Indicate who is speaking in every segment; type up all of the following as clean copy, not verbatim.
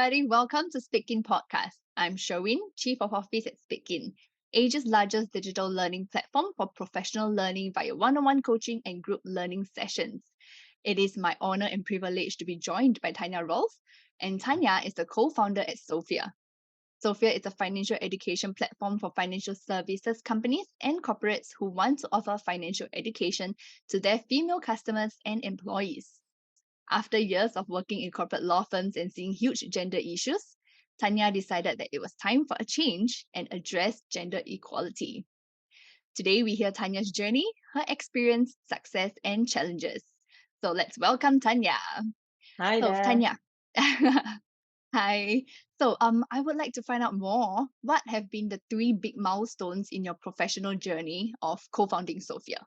Speaker 1: everybody. Welcome to SpeakIn Podcast. I'm Sherwin, Chief of Office at SpeakIn, Asia's largest digital learning platform for professional learning via one-on-one coaching and group learning sessions. It is my honor and privilege to be joined by Tanya Rolfe, and Tanya is the co-founder at Sophia. Sophia is a financial education platform for financial services companies and corporates who want to offer financial education to their female customers and employees. After years of working in corporate law firms and seeing huge gender issues, Tanya decided that it was time for a change and address gender equality. Today, we hear Tanya's journey, her experience, success, and challenges. So let's welcome Tanya.
Speaker 2: Hi
Speaker 1: So
Speaker 2: there.
Speaker 1: Tanya, hi. So I would like to find out more. What have been the 3 big milestones in your professional journey of co-founding Sophia?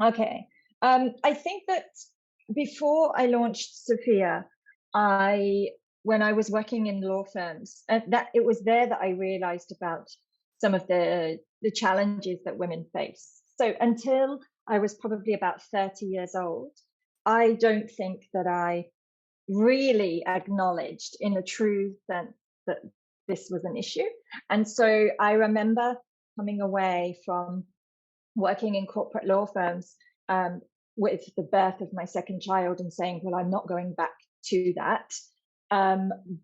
Speaker 2: Okay. I think that before I launched Sophia, when I was working in law firms, that it was there that I realized about some of the challenges that women face. So until I was probably about 30 years old, I don't think that I really acknowledged in a true sense that this was an issue. And so I remember coming away from working in corporate law firms with the birth of my second child and saying, well, I'm not going back to that.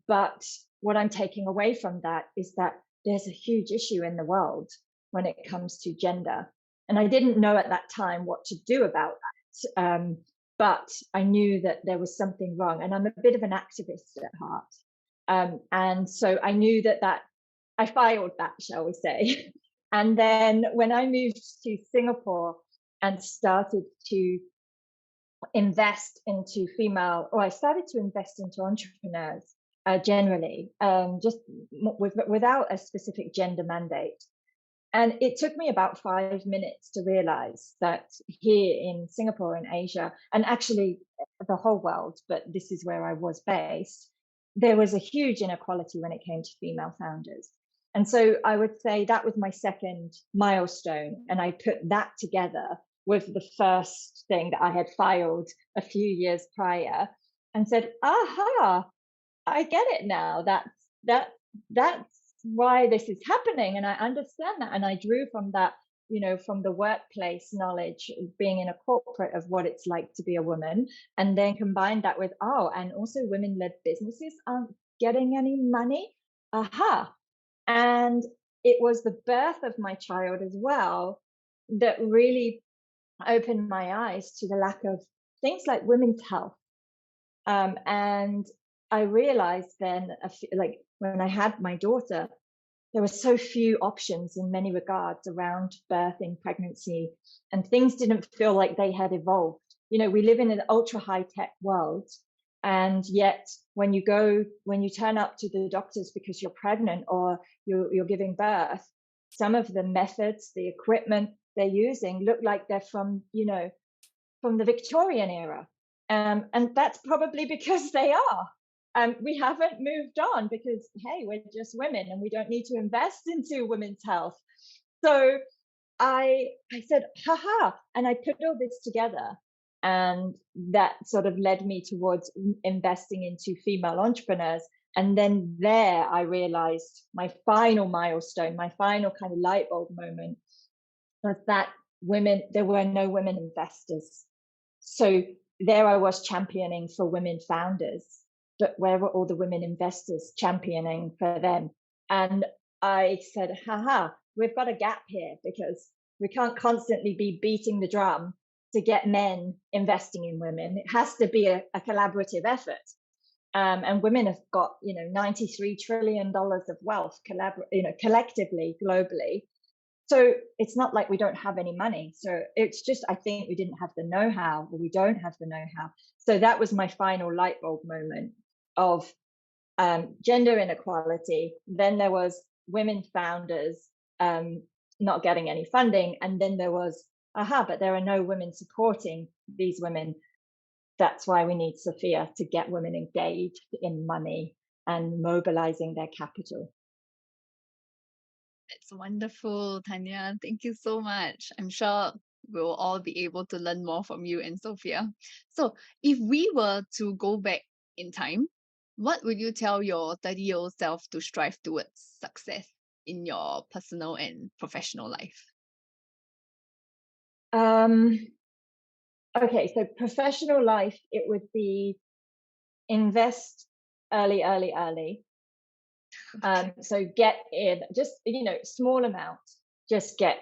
Speaker 2: But what I'm taking away from that is that there's a huge issue in the world when it comes to gender. And I didn't know at that time what to do about that. But I knew that there was something wrong. And I'm a bit of an activist at heart. And so I knew that I filed that, shall we say. And then when I moved to Singapore and started to invest into I started to invest into entrepreneurs generally, just without a specific gender mandate. And it took me about 5 minutes to realize that here in Singapore and Asia, and actually the whole world, but this is where I was based, there was a huge inequality when it came to female founders. And so I would say that was my second milestone. And I put that together with the first thing that I had filed a few years prior and said, aha, I get it now. That's why this is happening. And I understand that. And I drew from that, from the workplace knowledge of being in a corporate of what it's like to be a woman, and then combined that with, and also women-led businesses aren't getting any money. Aha. And it was the birth of my child as well that really opened my eyes to the lack of things like women's health. And I realized then, like when I had my daughter, there were so few options in many regards around birthing, pregnancy, and things didn't feel like they had evolved. We live in an ultra high tech world. And yet when you turn up to the doctors because you're pregnant or you're giving birth, some of the methods, the equipment they're using look like they're from the Victorian era. And that's probably because they are. We haven't moved on because, hey, we're just women and we don't need to invest into women's health. So I said, haha, and I put all this together. And that sort of led me towards investing into female entrepreneurs. And then there I realized my final milestone, my final kind of light bulb moment was that there were no women investors. So there I was championing for women founders, but where were all the women investors championing for them? And I said, haha, we've got a gap here because we can't constantly be beating the drum to get men investing in women. It has to be a collaborative effort. And women have got, $93 trillion of wealth collectively, globally. So it's not like we don't have any money. So it's just, I think we didn't have the know-how, or we don't have the know-how. So that was my final light bulb moment of gender inequality. Then there was women founders not getting any funding. And then there was, but there are no women supporting these women. That's why we need Sophia, to get women engaged in money and mobilizing their capital.
Speaker 1: That's wonderful, Tanya. Thank you so much. I'm sure we'll all be able to learn more from you and Sophia. So if we were to go back in time, What would you tell your 30-year-old self to strive towards success in your personal and professional life?
Speaker 2: Um, okay, so professional life, it would be invest early, early, early. So get in, just small amounts. Just get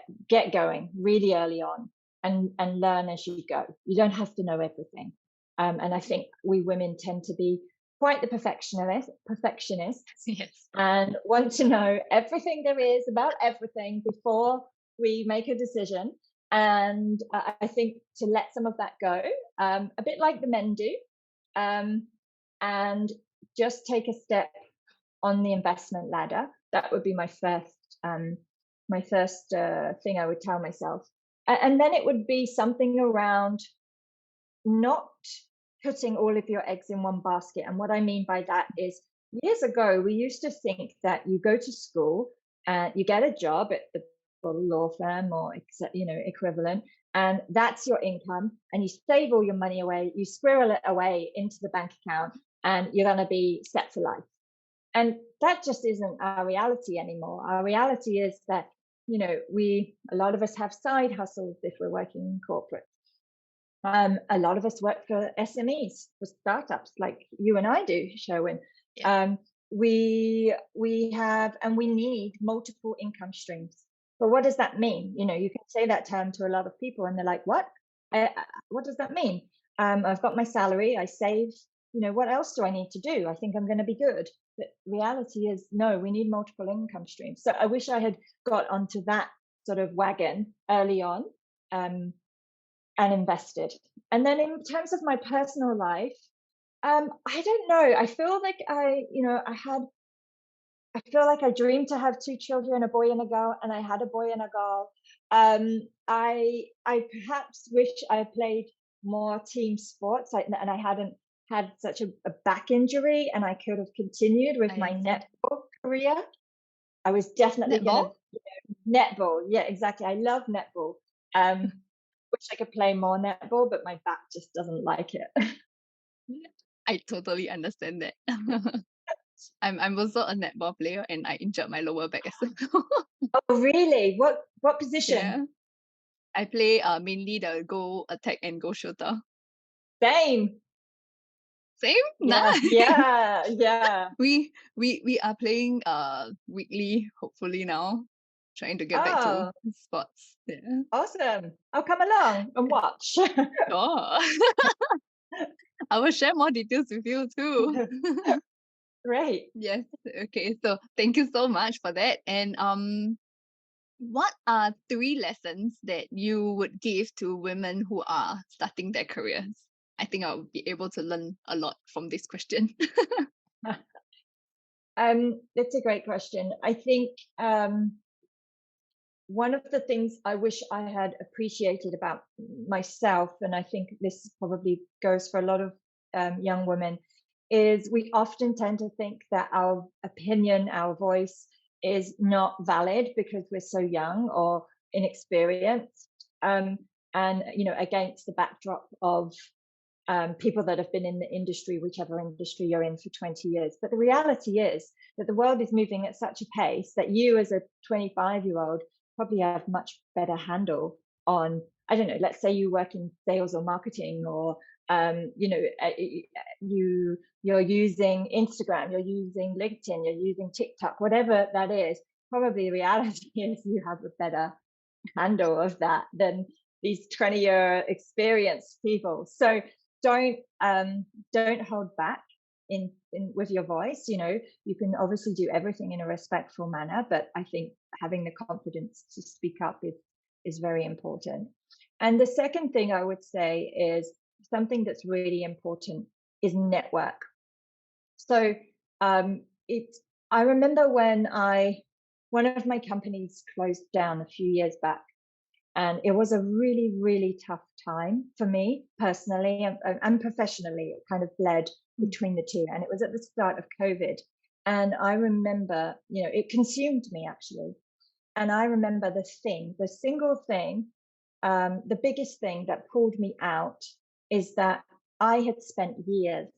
Speaker 2: going really early on, and learn as you go. You don't have to know everything. And I think we women tend to be quite the perfectionists,
Speaker 1: Yes.
Speaker 2: and want to know everything there is about everything before we make a decision. And I think to let some of that go, a bit like the men do, um, and just take a step on the investment ladder. That would be my first thing I would tell myself. And then it would be something around not putting all of your eggs in one basket. And what I mean by that is, years ago, we used to think that you go to school and you get a job at the law firm or equivalent, and that's your income, and you save all your money away, you squirrel it away into the bank account, and you're going to be set for life. And that just isn't our reality anymore. Our reality is that, a lot of us have side hustles if we're working in corporate. A lot of us work for SMEs, for startups like you and I do, Sherwin.
Speaker 1: Yeah.
Speaker 2: We have, and we need multiple income streams. But what does that mean? You can say that term to a lot of people and they're like, what? What does that mean? I've got my salary, I save, what else do I need to do? I think I'm going to be good. But reality is, no, we need multiple income streams. So I wish I had got onto that sort of wagon early on. And invested. And then in terms of my personal life, I don't know. I feel like I feel like I dreamed to have two children, a boy and a girl, and I had a boy and a girl. I perhaps wish I played more team sports, and I hadn't had such a back injury, and I could have continued with my
Speaker 1: I see.
Speaker 2: netball career. I was definitely going to
Speaker 1: Netball?
Speaker 2: netball. Yeah, exactly. I love netball. Wish I could play more netball, but my back just doesn't like it.
Speaker 1: I totally understand that. I'm also a netball player and I injured my lower back as well.
Speaker 2: Oh, really? What position?
Speaker 1: Yeah. I play mainly the goal attack and goal shooter.
Speaker 2: Same.
Speaker 1: Same?
Speaker 2: Yeah,
Speaker 1: Nice.
Speaker 2: yeah, yeah.
Speaker 1: We are playing weekly, hopefully now. Trying to get back to
Speaker 2: Oh,
Speaker 1: sports. Yeah.
Speaker 2: awesome. I'll come along and watch.
Speaker 1: Sure. I will share more details with you too.
Speaker 2: Great.
Speaker 1: Yes. Okay. So thank you so much for that. And what are 3 lessons that you would give to women who are starting their careers? I think I'll be able to learn a lot from this question.
Speaker 2: That's a great question. I think one of the things I wish I had appreciated about myself, and I think this probably goes for a lot of young women, is we often tend to think that our opinion, our voice is not valid because we're so young or inexperienced. And, against the backdrop of people that have been in the industry, whichever industry you're in, for 20 years. But the reality is that the world is moving at such a pace that you, as a 25-year-old, probably have much better handle on, I don't know, let's say you work in sales or marketing, or you're using Instagram, you're using LinkedIn, you're using TikTok, whatever that is. Probably the reality is you have a better handle of that than these 20-year experienced people. So don't hold back in with your voice. You can obviously do everything in a respectful manner, but I think having the confidence to speak up is very important. And the second thing I would say is something that's really important is network. So I remember when one of my companies closed down a few years back, and it was a really, really tough time for me personally and professionally. It kind of bled between the two. And it was at the start of COVID. And I remember, it consumed me actually. And I remember the single thing, the biggest thing that pulled me out is that I had spent years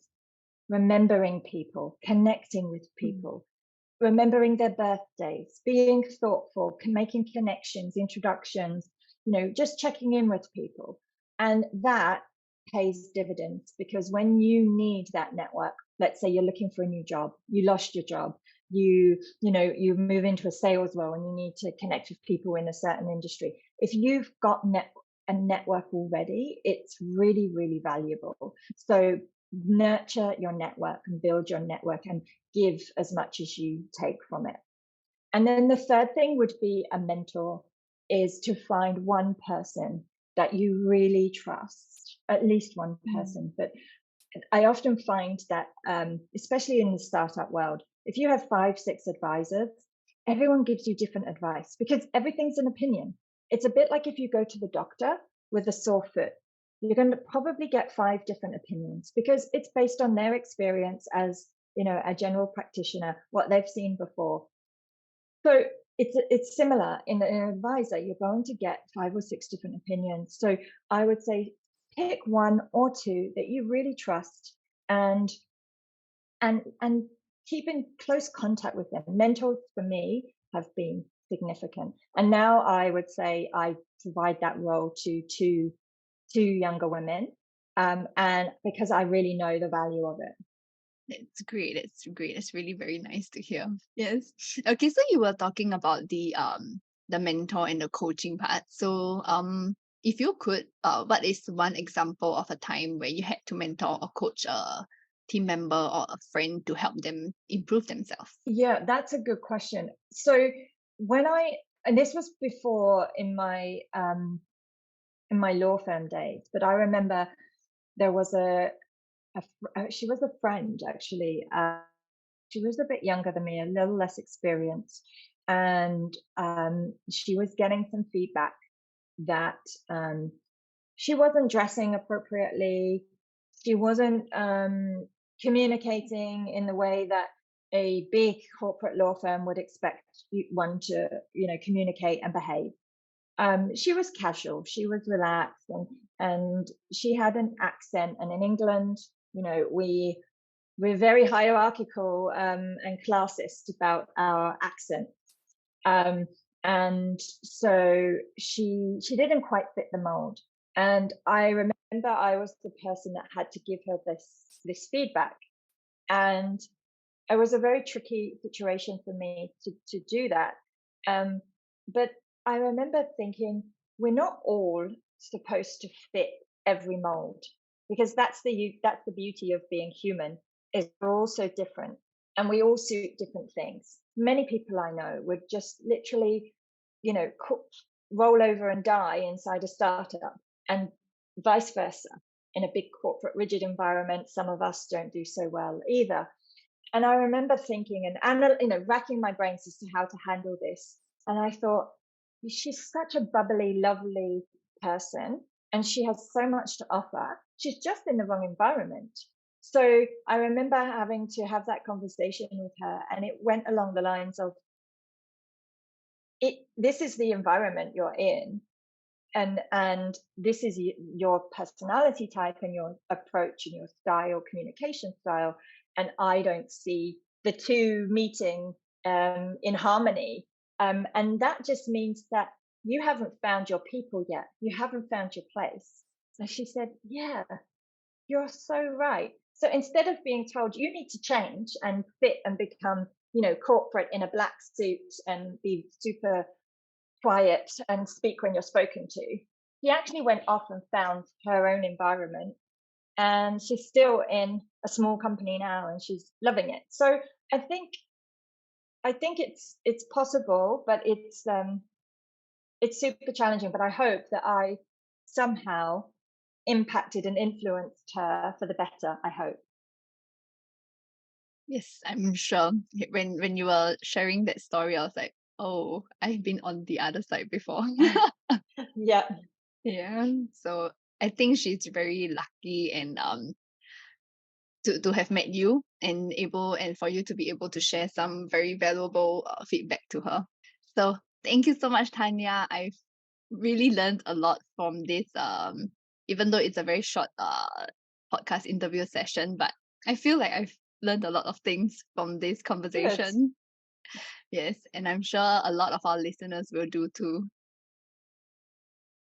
Speaker 2: remembering people, connecting with people, remembering their birthdays, being thoughtful, making connections, introductions, just checking in with people. And that pays dividends, because when you need that network, let's say you're looking for a new job, you lost your job, you move into a sales role and you need to connect with people in a certain industry. If you've got a network already, it's really, really valuable. So nurture your network and build your network and give as much as you take from it. And then the third thing would be a mentor, is to find one person that you really trust, at least one person. But I often find that, especially in the startup world, if you have 5-6 advisors, everyone gives you different advice because everything's an opinion. It's a bit like if you go to the doctor with a sore foot, you're going to probably get 5 different opinions because it's based on their experience as, a general practitioner, what they've seen before. So it's similar in an advisor. You're going to get 5 or 6 different opinions. So I would say pick 1 or 2 that you really trust and keep in close contact with them. Mentors for me have been significant. And now I would say I provide that role to two younger women. And because I really know the value of it.
Speaker 1: It's great. It's great. It's really very nice to hear. Yes. Okay, so you were talking about the mentor and the coaching part. So if you could, what is one example of a time where you had to mentor or coach a team member or a friend to help them improve themselves?
Speaker 2: Yeah, that's a good question. So and this was before in my law firm days, but I remember there was she was a friend actually. She was a bit younger than me, a little less experienced, and she was getting some feedback that she wasn't dressing appropriately. She wasn't communicating in the way that a big corporate law firm would expect one to, communicate and behave. She was casual, she was relaxed, and she had an accent. And in England, we're very hierarchical and classist about our accents. And so she didn't quite fit the mold. And I remember I was the person that had to give her this feedback. And it was a very tricky situation for me to do that. But I remember thinking, we're not all supposed to fit every mold, because that's the beauty of being human, is we're all so different and we all suit different things. Many people I know would just literally, roll over and die inside a startup, and vice versa. In a big corporate rigid environment, some of us don't do so well either. And I remember thinking and racking my brains as to how to handle this. And I thought, she's such a bubbly, lovely person, and she has so much to offer. She's just in the wrong environment. So I remember having to have that conversation with her, and it went along the lines of, this is the environment you're in, and this is your personality type and your approach and your style, communication style, and I don't see the two meeting in harmony. And that just means that you haven't found your people yet. You haven't found your place. And she said, yeah, you're so right. So instead of being told you need to change and fit and become, corporate in a black suit and be super quiet and speak when you're spoken to, she actually went off and found her own environment. And she's still in a small company now, and she's loving it. So I think it's possible, but it's super challenging. But I hope that I somehow impacted and influenced her for the better. I hope.
Speaker 1: Yes, I'm sure. When you were sharing that story, I was like, oh, I've been on the other side before.
Speaker 2: Yeah.
Speaker 1: Yeah. So I think she's very lucky and to have met you and for you to be able to share some very valuable feedback to her. So thank you so much, Tanya. I've really learned a lot from this, even though it's a very short podcast interview session, but I feel like I've learned a lot of things from this
Speaker 2: Good.
Speaker 1: conversation. Yes, and I'm sure a lot of our listeners will do too.